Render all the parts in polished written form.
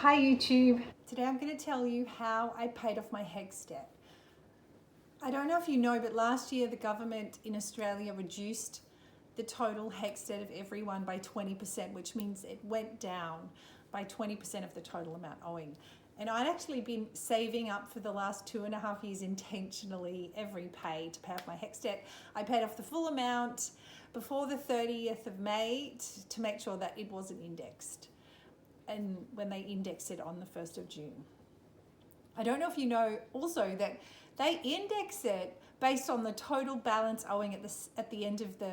Hi YouTube. Today I'm going to tell you how I paid off my HECS debt. I don't know if you know, but last year the government in Australia reduced the total HECS debt of everyone by 20%, which means it went down by 20% of the total amount owing. And I'd actually been saving up for the last 2.5 years intentionally every pay to pay off my HECS debt. I paid off the full amount before the 30th of May to make sure that it wasn't indexed, and when they index it on the 1st of June. I don't know if you know also that they index it based on the total balance owing at the end of the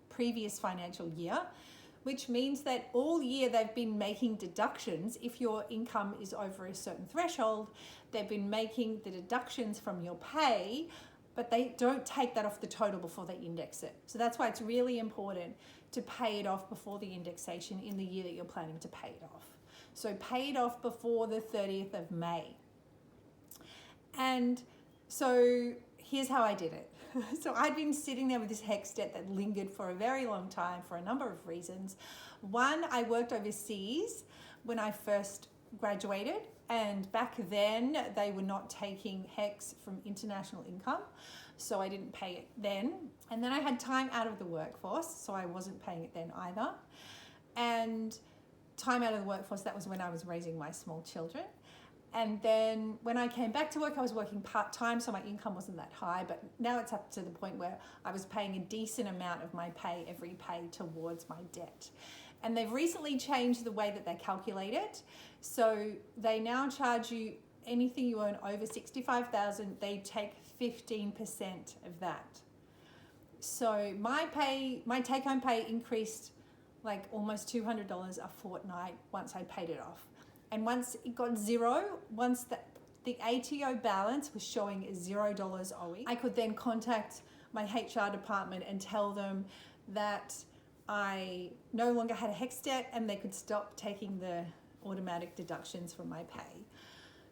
previous financial year, which means that all year they've been making deductions. If your income is over a certain threshold, they've been making the deductions from your pay, but they don't take that off the total before they index it. So that's why it's really important to pay it off before the indexation in the year that you're planning to pay it off. So pay it off before the 30th of May. And so here's how I did it. So I'd been sitting there with this HECS debt that lingered for a very long time for a number of reasons. One, I worked overseas when I first graduated, and back then they were not taking HECS from international income, so I didn't pay it then. And then I had time out of the workforce, so I wasn't paying it then either. And time out of the workforce, that was when I was raising my small children. And then when I came back to work, I was working part-time, so my income wasn't that high, but now it's up to the point where I was paying a decent amount of my pay, every pay, towards my debt. And they've recently changed the way that they calculate it. So they now charge you anything you earn over $65,000, they take 15% of that. So my take-home pay increased like almost $200 a fortnight once I paid it off. And once it got zero, once the ATO balance was showing $0 owing, I could then contact my HR department and tell them that I no longer had a HECS debt and they could stop taking the automatic deductions from my pay.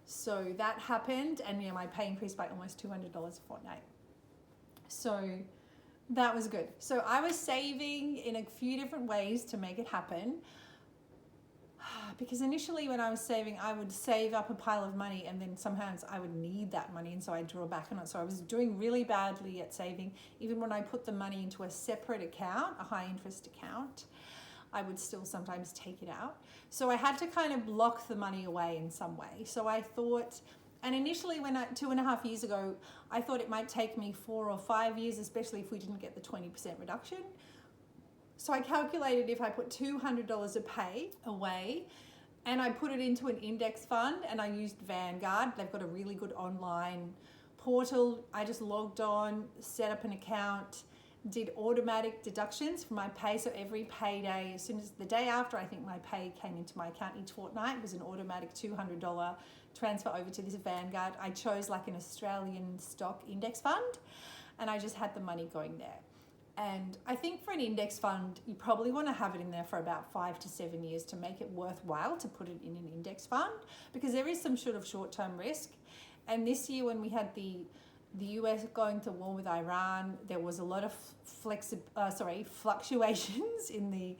So that happened, and my pay increased by almost $200 a fortnight. So that was good. So I was saving in a few different ways to make it happen. Because initially when I was saving, I would save up a pile of money and then sometimes I would need that money, and so I'd draw back on it. So I was doing really badly at saving. Even when I put the money into a separate account, a high interest account, I would still sometimes take it out. So I had to kind of lock the money away in some way. So I thought, and initially 2.5 years ago, I thought it might take me 4 or 5 years, especially if we didn't get the 20% reduction. So I calculated if I put $200 a pay away and I put it into an index fund, and I used Vanguard. They've got a really good online portal. I just logged on, set up an account, did automatic deductions for my pay. So every payday, as soon as the day after I think my pay came into my account each fortnight, was an automatic $200 transfer over to this Vanguard. I chose like an Australian stock index fund, and I just had the money going there. And I think for an index fund, you probably want to have it in there for about 5 to 7 years to make it worthwhile to put it in an index fund, because there is some sort of short-term risk. And this year when we had the US going to war with Iran, there was a lot of fluctuations in the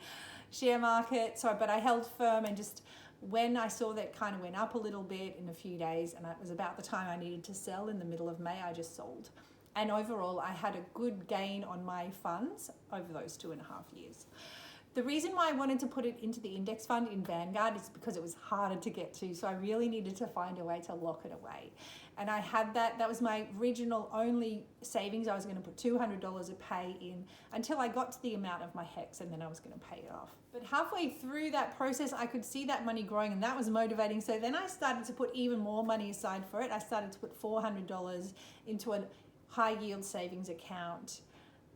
share market. But I held firm, and just when I saw that kind of went up a little bit in a few days, and it was about the time I needed to sell in the middle of May, I just sold. And overall, I had a good gain on my funds over those 2.5 years. The reason why I wanted to put it into the index fund in Vanguard is because it was harder to get to. So I really needed to find a way to lock it away. And I had that was my original only savings. I was going to put $200 a pay in until I got to the amount of my HECS, and then I was going to pay it off. But halfway through that process, I could see that money growing, and that was motivating. So then I started to put even more money aside for it. I started to put $400 into a high yield savings account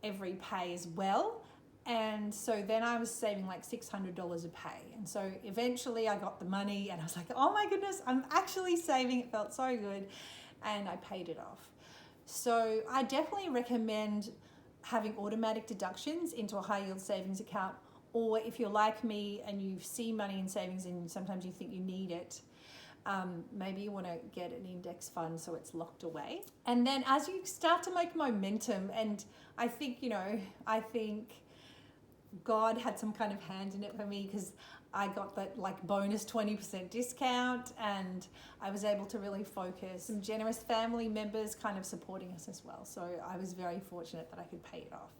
every pay as well. And so then I was saving like $600 a pay. And so eventually I got the money and I was like, oh my goodness, I'm actually saving. It felt so good. And I paid it off. So I definitely recommend having automatic deductions into a high yield savings account. Or if you're like me and you see money in savings and sometimes you think you need it, maybe you want to get an index fund so it's locked away. And then as you start to make momentum, and I think God had some kind of hand in it for me, because I got that like bonus 20% discount, and I was able to really focus. Some generous family members kind of supporting us as well. So I was very fortunate that I could pay it off.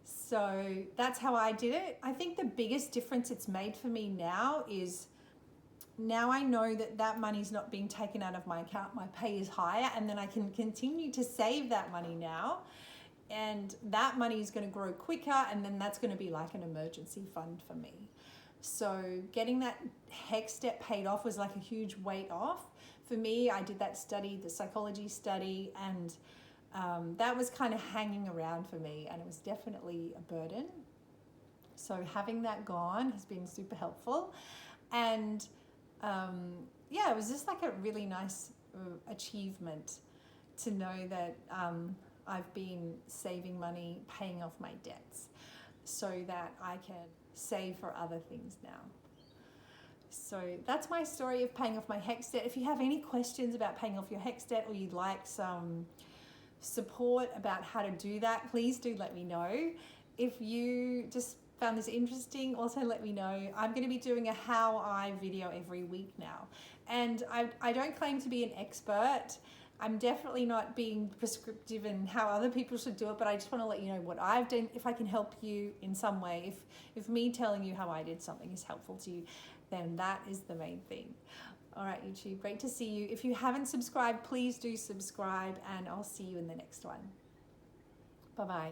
So that's how I did it. I think the biggest difference it's made for me now is now I know that that money's not being taken out of my account. My pay is higher, and then I can continue to save that money now. And that money is going to grow quicker, and then that's going to be like an emergency fund for me. So getting that HECS debt paid off was like a huge weight off. For me, I did that study, the psychology study, and that was kind of hanging around for me, and it was definitely a burden. So having that gone has been super helpful. And yeah, it was just like a really nice achievement to know that I've been saving money, paying off my debts, so that I can save for other things now. So that's my story of paying off my HECS debt. If you have any questions about paying off your HECS debt, or you'd like some support about how to do that, please do let me know. If you just found this interesting, also let me know. I'm going to be doing a how I video every week now. And I don't claim to be an expert. I'm definitely not being prescriptive in how other people should do it, but I just want to let you know what I've done. If I can help you in some way, if me telling you how I did something is helpful to you, then that is the main thing. All right, YouTube, great to see you. If you haven't subscribed, please do subscribe, and I'll see you in the next one. Bye-bye.